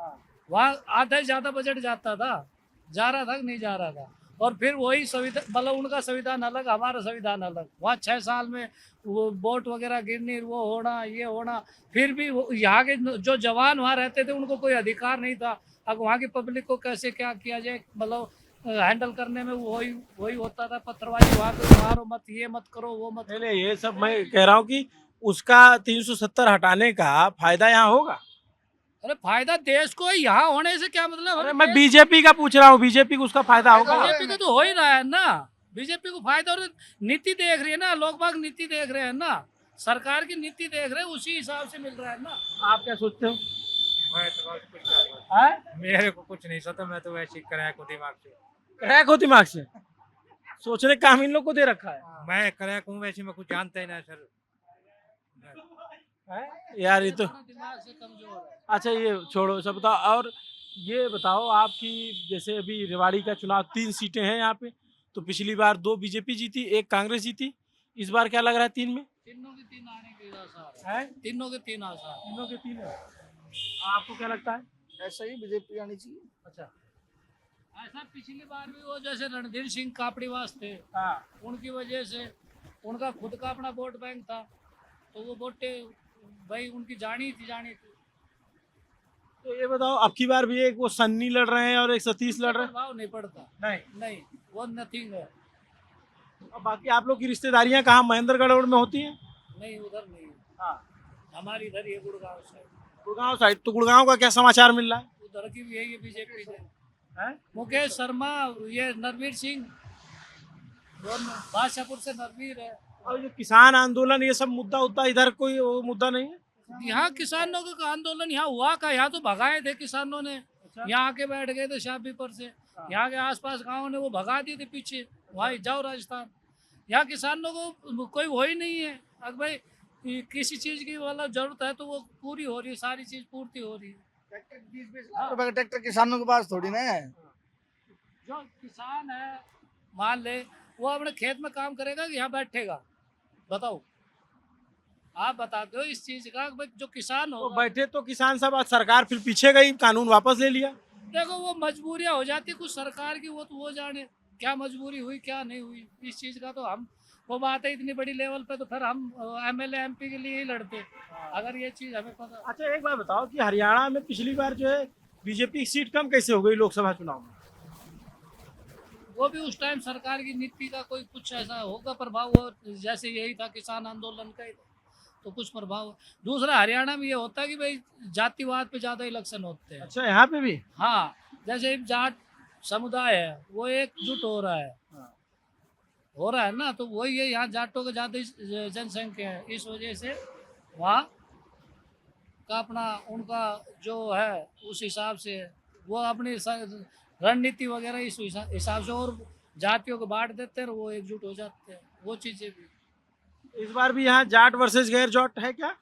वहाँ आधा से ज्यादा बजट जाता था, जा रहा था कि नहीं जा रहा था। और फिर वही संविधान, मतलब उनका संविधान अलग, हमारा संविधान अलग। वहाँ 6 साल में वो वोट वगैरह गिरनी, वो होना, ये होना, फिर भी यहाँ के जो जवान वहाँ रहते थे उनको कोई अधिकार नहीं था। अब वहाँ की पब्लिक को कैसे क्या किया जाए, मतलब हैंडल करने में वही होता था, पत्थरबाजी, वहाँ पे मारो मत, ये मत करो, वो मत। नहीं, ये सब मैं कह रहा हूँ कि उसका 370 हटाने का फायदा यहाँ होगा। अरे फायदा देश को है, यहाँ होने से क्या मतलब? अरे मैं बीजेपी का पूछ रहा हूँ, बीजेपी को उसका फायदा होगा? बीजेपी का तो हो ही रहा है ना, बीजेपी को फायदा, और नीति देख रही है ना, लोग बाग नीति देख रहे हैं ना, सरकार की नीति देख रहे हैं, उसी हिसाब से मिल रहा है ना। आप क्या सोचते हो? मैं तो बस कुछ नहीं, है? मेरे को कुछ नहीं सोचा, मैं तो वैसे ही क्रैक हूँ दिमाग से। क्रैक हो दिमाग से? सोचने का काम इन लोग को दे रखा है। मैं क्रैक हूँ वैसे, मैं कुछ जानता ही ना सर। है? यार ये तो, दिमाग से कमजोर है। अच्छा ये छोड़ो, सब बताओ। और ये बताओ आपकी, जैसे अभी रेवाड़ी का चुनाव 3 सीटें हैं यहाँ पे, तो पिछली बार 2 बीजेपी जीती, 1 कांग्रेस जीती, इस बार क्या लग रहा है 3 में? तीनों के 3 आने के आसार है। तीनों के 3 आसार। तीनों के 3 है। आपको क्या लगता है? ऐसा ही बीजेपी आनी चाहिए। अच्छा। ऐसा पिछली बार भी वो जैसे रणधीर सिंह कापड़ीवास थे, हाँ। उनकी वजह से, उनका खुद का अपना वोट बैंक था, तो वो वोटे भाई उनकी जानी थी। तो ये बताओ, अब की बार भी एक वो सन्नी लड़ रहे हैं और एक सतीश लड़ रहे हैं। प्रभाव नहीं पड़ता। नहीं, वो नथिंग है। और बाकी आप लोग की रिश्तेदारियां कहाँ, महेंद्रगढ़ में होती हैं? नहीं, उधर नहीं। हाँ। हमारी इधर ये गुड़गांव साइड। गुड़गांव साइड। तो गुड़गांव का क्या समाचार मिल रहा है? उधर की भी यही बीजेपी से है? मुकेश शर्मा, ये नरवीर सिंह, दोनों बादशाहपुर से नरवीर है। और जो किसान आंदोलन, ये सब मुद्दा इधर कोई वो मुद्दा नहीं है? यहाँ किसानों का आंदोलन यहाँ हुआ का, यहाँ तो भगाए थे किसानों ने। यहाँ आके बैठ गए थे शाहबी पर से, यहाँ के आसपास गाँव ने वो भगा दिए थे पीछे, वहाँ जाओ राजस्थान। यहाँ किसानों को कोई वो ही नहीं है। अगर भाई किसी चीज की मतलब जरूरत है तो वो पूरी हो रही है, सारी चीज पूर्ति हो रही है। ट्रैक्टर किसानों के पास थोड़ी ना है। जो किसान है मान ले, वो अपने खेत में काम करेगा कि यहाँ बैठेगा? बताओ। आप बताते हो इस चीज का भाई जो किसान तो होगा, बैठे तो किसान सब, आज सरकार फिर पीछे गई, कानून वापस ले लिया। देखो वो मजबूरियां हो जाती कुछ सरकार की, वो तो वो जाने क्या मजबूरी हुई क्या नहीं हुई इस चीज का। तो हम वो बात है इतनी बड़ी लेवल पे, तो फिर हम एमएलए एमपी के लिए ही लड़ते अगर ये चीज हमें पता। अच्छा एक बात बताओ कि हरियाणा में पिछली बार जो है बीजेपी की सीट कम कैसे हो गई लोकसभा चुनाव में? वो भी उस टाइम सरकार की नीति का कोई कुछ ऐसा होगा प्रभाव, वो जैसे यही था किसान आंदोलन का ही था, तो कुछ प्रभाव। दूसरा हरियाणा में ये होता है कि भाई जातिवाद पे ज्यादा इलेक्शन होते हैं। अच्छा यहाँ पे भी? हाँ, जैसे जाट समुदाय है वो एकजुट हो रहा है ना, तो वही है, यहाँ जाटों का ज्यादा जनसंख्या है, इस वजह से वहाँ का अपना उनका जो है उस हिसाब से वो अपनी रणनीति वगैरह इस हिसाब से और जातियों को बांट देते हैं और वो एकजुट हो जाते हैं, वो चीजें भी। इस बार भी यहाँ जाट वर्सेस गैर जाट है क्या?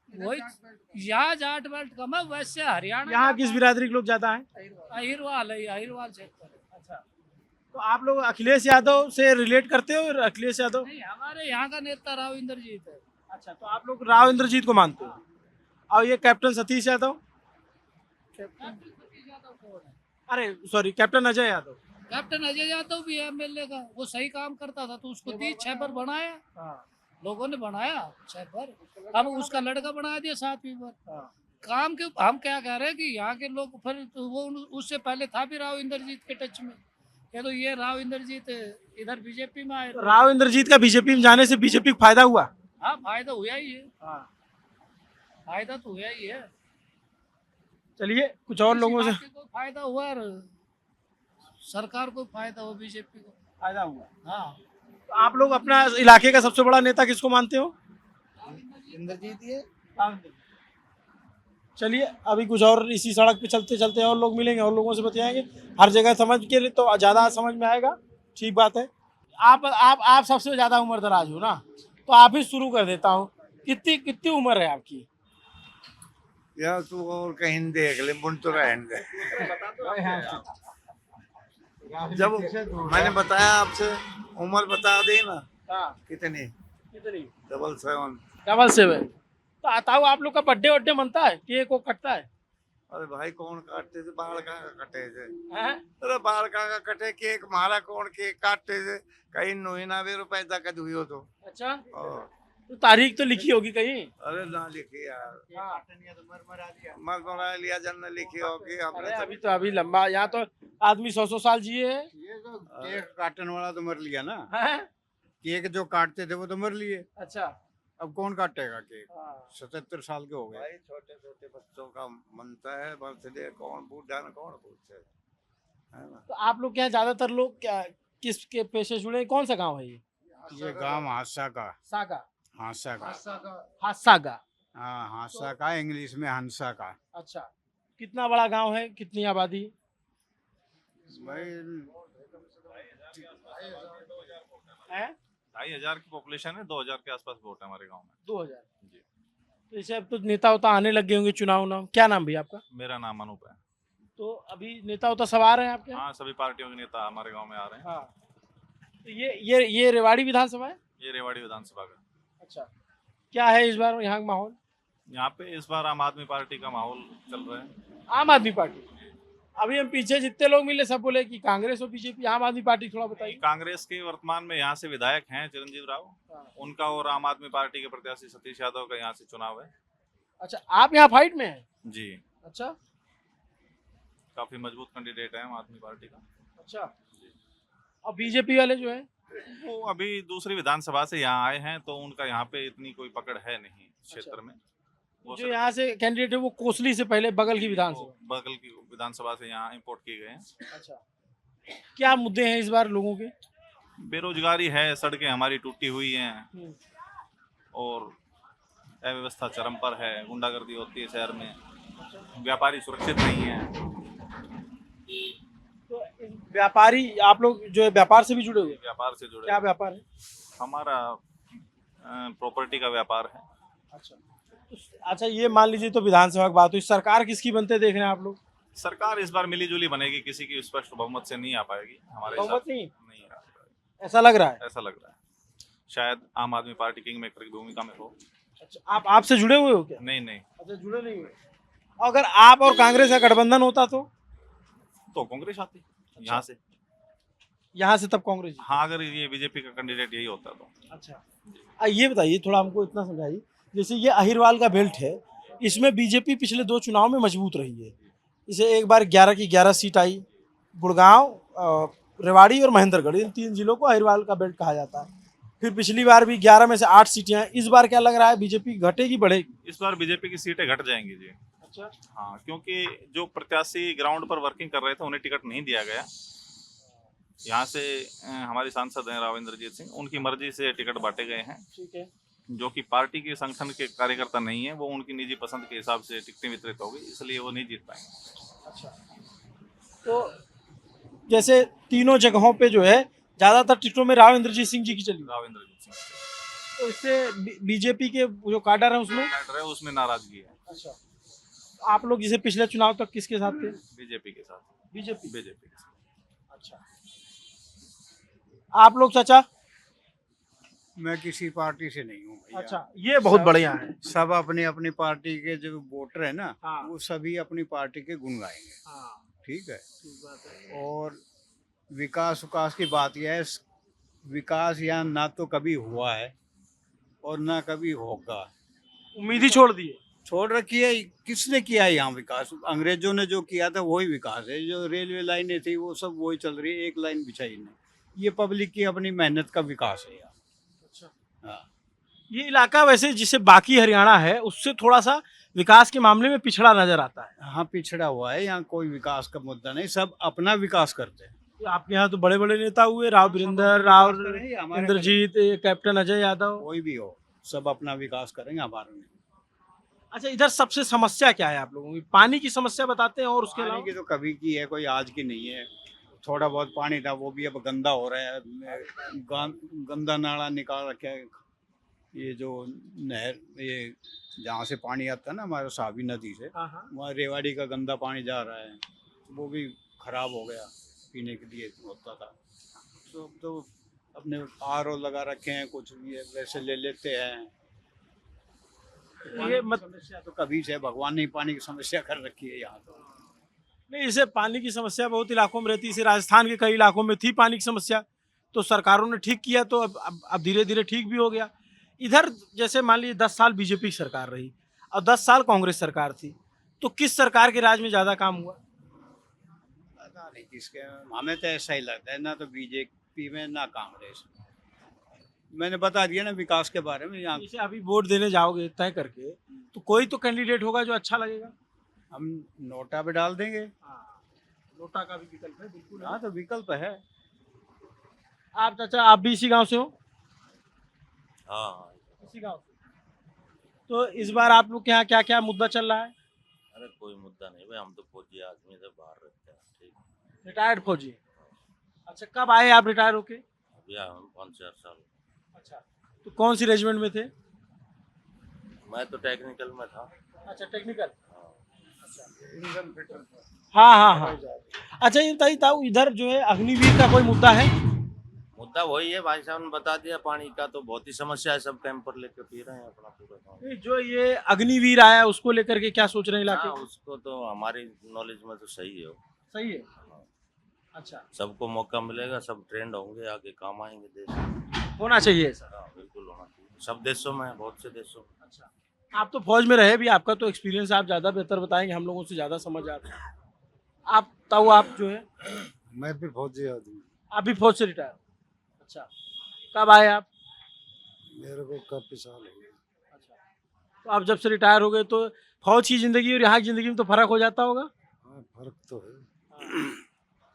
वही यहाँ जाट बाट कम है, वैसे हरियाणा यहाँ किस बिरादरी के लोग ज्यादा हैं? अहिरवाल है, अहिरवाल क्षेत्र है। अच्छा, तो आप लोग अखिलेश यादव से रिलेट करते हो? अखिलेश यादव नहीं, हमारे यहाँ का नेता राव इंद्रजीत है। अच्छा, तो आप लोग राव इंद्रजीत को मानते हो, और ये कैप्टन सतीश यादव, कैप्टन सतीश यादव कौन है? अरे sorry captain Ajay Yadav. Captain Ajay Yadav भी है एमएलए का, वो सही काम करता था तो उसको 6 पर बनाया, लोगों ने बनाया 6 पर, अब उसका लड़का बना दिया 7वीं पर। काम के हम क्या कह रहे हैं कि यहाँ के लोग फिर तो वो उससे पहले था भी राव इंद्रजीत के टच में, ये तो ये राव इंद्रजीत इधर बीजेपी में आए। राव इंद्रजीत का बीजेपी में जाने से बीजेपी को फायदा हुआ? हाँ, फायदा हुआ ही है, फायदा तो हुआ ही है। चलिए कुछ और लोगों से को फायदा हुआ और सरकार को फायदा हुआ, बीजेपी को फायदा हुआ। हाँ, तो आप लोग अपना इलाके का सबसे बड़ा नेता किसको मानते हो? इंद्रजीत ही है। चलिए अभी कुछ और इसी सड़क पे चलते चलते और लोग मिलेंगे और लोगों से बतियाएंगे, हर जगह समझ के लिए तो ज़्यादा समझ में आएगा। ठीक बात है। आप सबसे ज़्यादा उम्र दराज हो ना, तो आप ही शुरू कर देता हूँ। कितनी उम्र है आपकी? यार तू और कहीं देख ले, मुझ तो रहने दे। जब मैंने बताया आपसे उम्र बता दी ना, कितनी 777। 777। तो आता हूँ, आप लोग का बर्थडे मनता है, केक को कटता है? अरे भाई कौन काटते थे, बाल कहाँ का कटे थे? हैं? अरे बाल कहाँ का कटे, केक मारा कौन केक काटते थे? कहीं 99 रुपए तक हुई हो तो। अच्छा, हाँ। तो तारीख तो लिखी होगी कहीं? अरे ना लिखी यार, मरमरा लिया जन लिखी होगी। अरे अभी लंबा, यहाँ तो आदमी 100 साल जिए है। ये तो केक काटने वाला तो मर लिया ना, हैं? केक जो काटते थे वो तो मर लिए, अच्छा, अब कौन काटेगा केक? 77 साल के हो गए। भाई छोटे छोटे बच्चों का मनता है बर्थडे, कौन बूढ़ा न कौन पूछे, है ना? तो आप लोग क्या ज्यादातर लोग क्या किसके पेशे जुड़े हैं? कौन सा गांव है ये गांव हादसा का, सागा? हादसा का, हादसागा। हाँ हादसा का, इंग्लिश में हंसा का। अच्छा, कितना बड़ा गांव है, कितनी आबादी है? भाई हैं? 2,500 की पॉपुलेशन है, 2,000 के आसपास वोट है हमारे गांव में। 2000 जी। तो इसे अब तो नेता होता आने लग गए होंगे चुनाव नाम। क्या नाम भैया आपका? मेरा नाम अनूप है। तो अभी नेता होता सब आ रहे हैं आपके यहाँ? हाँ, सभी पार्टियों के नेता हमारे गांव में आ रहे हैं। हाँ, तो ये रेवाड़ी विधानसभा है? ये रेवाड़ी विधानसभा का। अच्छा, क्या है इस बार यहाँ का माहौल? यहाँ पे इस बार आम आदमी पार्टी का माहौल चल रहा है। आम आदमी पार्टी। अभी हम पीछे जितने लोग मिले सब बोले कि कांग्रेस और बीजेपी, आम आदमी पार्टी थोड़ा बताइए। कांग्रेस के वर्तमान में यहाँ से विधायक हैं चिरंजीव राव, उनका, और आम आदमी पार्टी के प्रत्याशी सतीश यादव का यहाँ से चुनाव है। अच्छा, आप यहाँ फाइट में हैं? जी, अच्छा, काफी मजबूत कैंडिडेट है आम आदमी पार्टी का। अच्छा, और बीजेपी वाले जो है वो अभी दूसरी विधानसभा से यहाँ आए हैं, तो उनका यहाँ पे इतनी कोई पकड़ है नहीं क्षेत्र में। वो जो यहाँ से कैंडिडेट है वो कोसली से पहले बगल की विधानसभा, बगल की विधानसभा से यहाँ इंपोर्ट किए गए हैं। अच्छा, क्या मुद्दे हैं इस बार लोगों के? बेरोजगारी है, सड़कें हमारी टूटी हुई हैं, और अव्यवस्था चरम पर है, गुंडागर्दी होती है शहर में, व्यापारी सुरक्षित नहीं है। तो व्यापारी, आप लोग जो है व्यापार से भी जुड़े हुए? व्यापार से जुड़े। क्या व्यापार है? हमारा प्रॉपर्टी का व्यापार है। अच्छा, अच्छा, ये मान लीजिए तो विधानसभा की बात हुई, सरकार किसकी बनते देख रहे हैं आप लोग? सरकार इस बार मिली जुली बनेगी, किसी की स्पष्ट बहुमत से नहीं आ पाएगी हमारे बहुमत हिसाब से। नहीं नहीं आ पाएगी, ऐसा लग रहा है। ऐसा लग रहा है। शायद आम आदमी पार्टी किंग मेकर की भूमिका में हो। अच्छा, आप आपसे जुड़े हुए हो क्या? नहीं नहीं, अच्छा, जुड़े नहीं हुए। अगर आप और कांग्रेस का गठबंधन होता तो कांग्रेस आती यहाँ से। यहाँ से तब कांग्रेस जीती। हाँ, अगर ये बीजेपी का कैंडिडेट यही होता तो। अच्छा, ये बताइए थोड़ा हमको इतना समझाइए, जैसे ये अहिरवाल का बेल्ट है, इसमें बीजेपी पिछले 2 चुनाव में मजबूत रही है। इसे एक बार 11 की 11 सीट आई। गुड़गांव, रेवाड़ी और महेंद्रगढ़, इन 3 जिलों को अहिरवाल का बेल्ट कहा जाता है। फिर पिछली बार भी 11 में से 8 सीटें हैं। इस बार क्या लग रहा है, बीजेपी घटेगी बढ़ेगी? इस बार बीजेपी की सीटें घट जाएंगी जी। अच्छा, हाँ, क्योंकि जो प्रत्याशी ग्राउंड पर वर्किंग कर रहे थे उन्हें टिकट नहीं दिया गया। यहाँ से हमारे सांसद हैं राव इंद्रजीत सिंह, उनकी मर्जी से टिकट बांटे गए हैं। ठीक है। जो कि पार्टी के संगठन के कार्यकर्ता नहीं है, वो उनकी निजी पसंद के हिसाब से टिकटें वितरित हो गई, इसलिए वो नहीं जीत पाएंगे। अच्छा, तो जैसे तीनों जगहों पे जो है ज्यादातर टिकटों में राव इंद्रजीत सिंह जी की चली, राव इंद्रजीत सिंह तो इससे बीजेपी के जो कैडर है उसमें कैडर है, उसमें नाराजगी है। अच्छा, आप लोग जैसे पिछले चुनाव तक किसके साथ थे? बीजेपी के साथ। बीजेपी के साथ। अच्छा, आप लोग चाचा? मैं किसी पार्टी से नहीं हूँ भैया। अच्छा, ये बहुत बढ़िया है। सब अपनी अपनी पार्टी के जो वोटर है ना, हाँ। वो सभी अपनी पार्टी के गुण गाएंगे। हाँ, ठीक है। ठीक बात है। और विकास की बात यह है, विकास यहाँ ना तो कभी हुआ है और ना कभी होगा। उम्मीद ही छोड़ दी है। छोड़ रखी है। किसने किया है यहाँ विकास? अंग्रेजों ने जो किया था वही विकास है। जो रेलवे लाइनें थी वो सब वही चल रही है, एक लाइन बिछाई नहीं। ये पब्लिक की अपनी मेहनत का विकास है यहाँ। अच्छा, हाँ। ये इलाका वैसे जिसे बाकी हरियाणा है उससे थोड़ा सा विकास के मामले में पिछड़ा नजर आता है। हाँ, पिछड़ा हुआ है। यहाँ कोई विकास का मुद्दा नहीं, सब अपना विकास करते हैं। तो आपके यहाँ तो बड़े बड़े नेता हुए, राव वीरेंद्र, राव हमारे इंद्रजीत, कैप्टन अजय यादव। कोई भी हो, सब अपना विकास करेंगे हमारे में। अच्छा, इधर सबसे समस्या क्या है आप लोगों की? पानी की समस्या बताते हैं, और उसके पानी अलावा की तो कभी की है, कोई आज की नहीं है। थोड़ा बहुत पानी था, वो भी अब गंदा हो रहा है। गंदा नाला निकाल रखा है। ये जो नहर, ये जहाँ से पानी आता है ना हमारे सावी नदी से, वहाँ रेवाड़ी का गंदा पानी जा रहा है, वो भी खराब हो गया, पीने के लिए होता था। तो अपने RO लगा रखे हैं, कुछ भी है वैसे ले लेते हैं। ये समस्या तो कभी से भगवान ने पानी की समस्या कर रखी है यहाँ तो। नहीं, इसे पानी की समस्या बहुत इलाकों में रहती है। इसे राजस्थान के कई इलाकों में थी पानी की समस्या, तो सरकारों ने ठीक किया, तो अब धीरे धीरे ठीक भी हो गया। इधर जैसे मान लीजिए 10 साल बीजेपी की सरकार रही और 10 साल कांग्रेस सरकार थी, तो किस सरकार के राज में ज़्यादा काम हुआ? पता नहीं किसके, हमें तो ऐसा ही लगता है, ना तो बीजेपी में ना कांग्रेस में। मैंने बता दिया ना विकास के बारे में। यहाँ जैसे अभी वोट देने जाओगे तय करके, तो कोई तो कैंडिडेट होगा जो अच्छा लगेगा। हम नोटा पे डाल देंगे। नोटा का भी विकल्प है, बिल्कुल। हाँ, तो विकल्प है। आप चाचा, आप भी इसी गांव से हो? हाँ, इसी गांव से। तो इस बार आप लोग के यहाँ क्या क्या मुद्दा चल रहा है? अरे कोई मुद्दा नहीं भाई, हम तो फौजी आदमी से बाहर रहते हैं। ठीक, रिटायर्ड फौजी। अच्छा, कब आए आप रिटायर होके? अभी हम 5-4 साल। अच्छा, तो कौन सी रेजिमेंट में थे? मैं तो टेक्निकल में था। अच्छा, टेक्निकल। हाँ हाँ हाँ। अच्छा, ये बताइए ताऊ, इधर जो है अग्निवीर का कोई मुद्दा है? मुद्दा वही है, भाई साहब ने बता दिया, पानी का तो बहुत ही समस्या है, सब कैंपर लेकर पी रहे हैं अपना पूरा गाँव। नहीं, जो ये अग्निवीर आया उसको लेकर के क्या सोच रहे हैं इलाके? हाँ, उसको तो हमारी नॉलेज में तो सही है। सही है। अच्छा, सबको मौका मिलेगा, सब ट्रेंड होंगे, आगे काम आएंगे देश। होना चाहिए सर। हाँ, बिल्कुल होना चाहिए। सब देशों में, बहुत से देशों में। अच्छा, आप तो फौज में रहे भी, आपका तो एक्सपीरियंस आप ज़्यादा बेहतर बताएंगे, हम लोगों से ज़्यादा समझ आता है। आप ताऊ, आप जो है? मैं भी फौजी आदमी। आप भी फौज से रिटायर? अच्छा, कब आए आप? मेरे को काफी साल हो गए। अच्छा, तो आप जब से रिटायर हो गए तो फौज की ज़िंदगी और यहाँ की ज़िंदगी में तो फ़र्क हो जाता होगा? हाँ, फर्क तो है।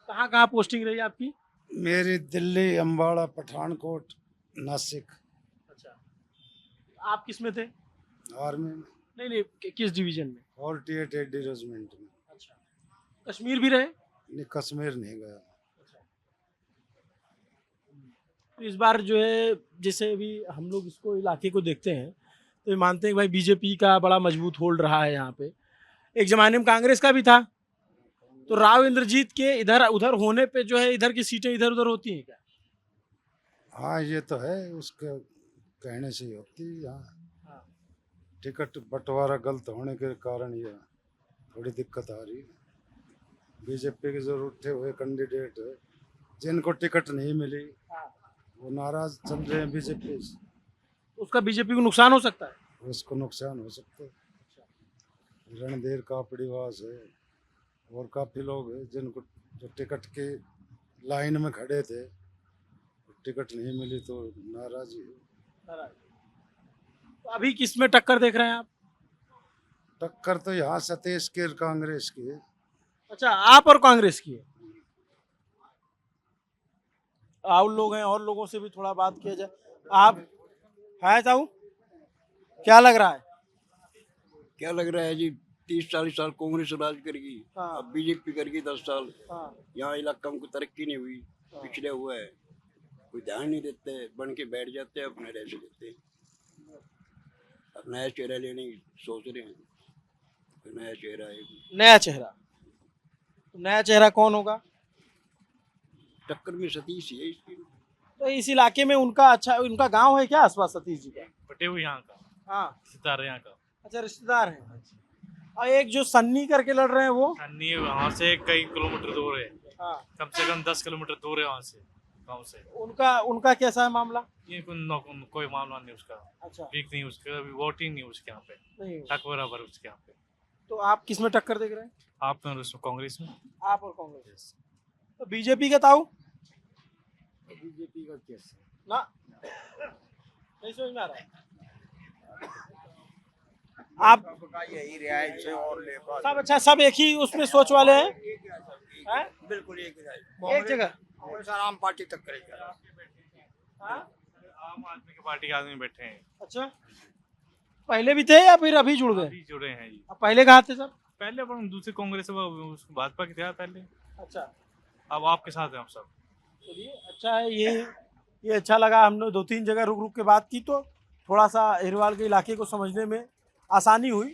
कहाँ कहाँ पोस्टिंग रही आपकी? मेरी दिल्ली, अम्बाड़ा, पठानकोट, नासिक। अच्छा, आप किस में थे? आर्मी में। नहीं नहीं, किस डिवीजन में? 48 AD रेजिमेंट में। अच्छा, कश्मीर भी रहे? नहीं, कश्मीर नहीं गया। तो इस बार जो है, जैसे अभी हम लोग इसको इलाके को देखते हैं तो ये मानते हैं कि भाई बीजेपी का बड़ा मजबूत होल्ड रहा है यहाँ पे। एक ज़माने में कांग्रेस का भी था, तो राव इंद्रजीत के इधर उधर होने पे जो है इधर की सीटें इधर उधर होती हैं क्या? हाँ ये तो है, उसके कहने से ही होती है यहाँ। टिकट बंटवारा गलत होने के कारण ये थोड़ी दिक्कत आ रही है। बीजेपी के जो उठे हुए कैंडिडेट है, जिनको टिकट नहीं मिली, वो नाराज चल रहे हैं बीजेपी से। उसका बीजेपी को नुकसान हो सकता है। उसको नुकसान हो सकता है। रणधीर कापड़ीवास है और काफ़ी लोग हैं जिनको जो टिकट के लाइन में खड़े थे, टिकट नहीं मिली तो नाराज ही है। तो अभी किस में टक्कर देख रहे हैं आप? टक्कर तो यहाँ सतीश के कांग्रेस की है। अच्छा, आप और कांग्रेस की है। और लोग हैं, और लोगों से भी थोड़ा बात किया जाए। आप है साहू, क्या लग रहा है? क्या लग रहा है जी, 30-40 साल कांग्रेस राज करेगी, हाँ। अब बीजेपी करेगी 10 साल। हाँ। यहाँ इलाका में कोई तरक्की नहीं हुई, पिछड़े हुआ है, कोई ध्यान नहीं देते, बन के बैठ जाते हैं, अपने रह से देते हैं। अब नया चेहरा लेने की सोच रहे हैं, तो नया चेहरा है। नया चेहरा, तो नया चेहरा कौन होगा? टक्कर में सतीश ही है इसकी। तो इस इलाके में उनका अच्छा, उनका गांव है क्या आसपास सतीश जी का? बटे हुए यहाँ का, हाँ, रिश्तेदार यहाँ का। अच्छा, रिश्तेदार है। और एक जो सन्नी करके लड़ रहे हैं वो? सन्नी वहाँ से कई किलोमीटर दूर है, हाँ। कम से कम 10 किलोमीटर दूर है वहाँ से, गाँव से। उनका कैसा है मामला? ये कोई मामला नहीं उसका। अच्छा, ठीक नहीं उसका, अभी वोटिंग नहीं उसके यहाँ पे, नहीं। टक बराबर उसके यहाँ पे। तो आप किस में टक्कर देख रहे हैं? आप में उसमें कांग्रेस में। आप और कांग्रेस। तो बीजेपी का ताऊ? बीजेपी का कैसे ना, नहीं समझ में आ रहा है। आप यही रियायत से और लेकर सब अच्छा, सब एक ही उसमें सोच वाले हैं? हैं? बिल्कुल एक एक जगह। कांग्रेस आराम पार्टी तक करेगा। हाँ? आम आदमी की पार्टी के आदमी बैठे हैं। अच्छा, पहले भी थे या फिर अभी जुड़ गए? अभी जुड़े हैं जी। अब पहले कहाँ थे सब? पहले अपन दूसरी कांग्रेस भाजपा के थे पहले, अच्छा, अब आपके साथ हैं हम सब। चलिए अच्छा है। ये अच्छा लगा, हमने 2-3 जगह रुक के बात की तो थोड़ा सा अहिरवाल के इलाके को समझने में आसानी हुई।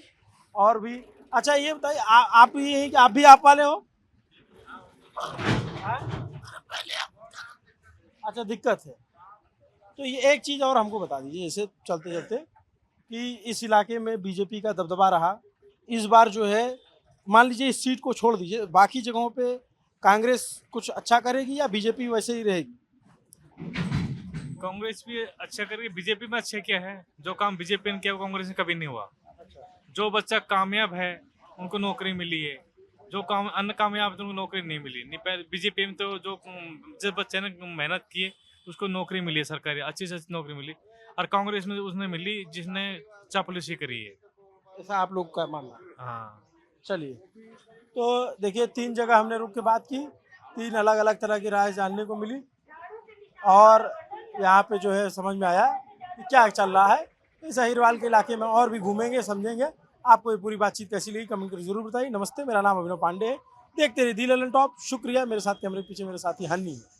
और भी अच्छा, ये बताइए आप ये कि आप भी आप वाले हो? अच्छा, दिक्कत है। तो ये एक चीज़ और हमको बता दीजिए, जैसे चलते चलते, कि इस इलाके में बीजेपी का दबदबा रहा, इस बार जो है मान लीजिए इस सीट को छोड़ दीजिए, बाकी जगहों पे कांग्रेस कुछ अच्छा करेगी या बीजेपी वैसे ही रहेगी? कांग्रेस भी अच्छा करेगी, बीजेपी में अच्छा क्या है, जो काम बीजेपी ने किया वो कांग्रेस में कभी नहीं हुआ। जो बच्चा कामयाब है उनको नौकरी मिली है, जो काम अन्य कामयाब है उनको नौकरी नहीं मिली। नहीं, बीजेपी में तो जो जिस बच्चे ने मेहनत की है उसको नौकरी मिली है, सरकारी अच्छी से अच्छी नौकरी मिली। और कांग्रेस में उसने मिली जिसने चापलूसी करी है। ऐसा आप लोग का मानना? हाँ। चलिए, तो देखिए 3 जगह हमने रुक के बात की, 3 अलग अलग तरह की राय जानने को मिली और यहाँ पे जो है समझ में आया कि क्या चल रहा है। इस अहिरवाल के इलाके में और भी घूमेंगे, समझेंगे। आपको ये पूरी बातचीत कैसी लगी कमेंट करके जरूर बताइए। नमस्ते, मेरा नाम अभिनव पांडे है। देखते रहिए दी ललन टॉप। शुक्रिया। मेरे साथ कैमरे के पीछे मेरे साथी हन्नी है।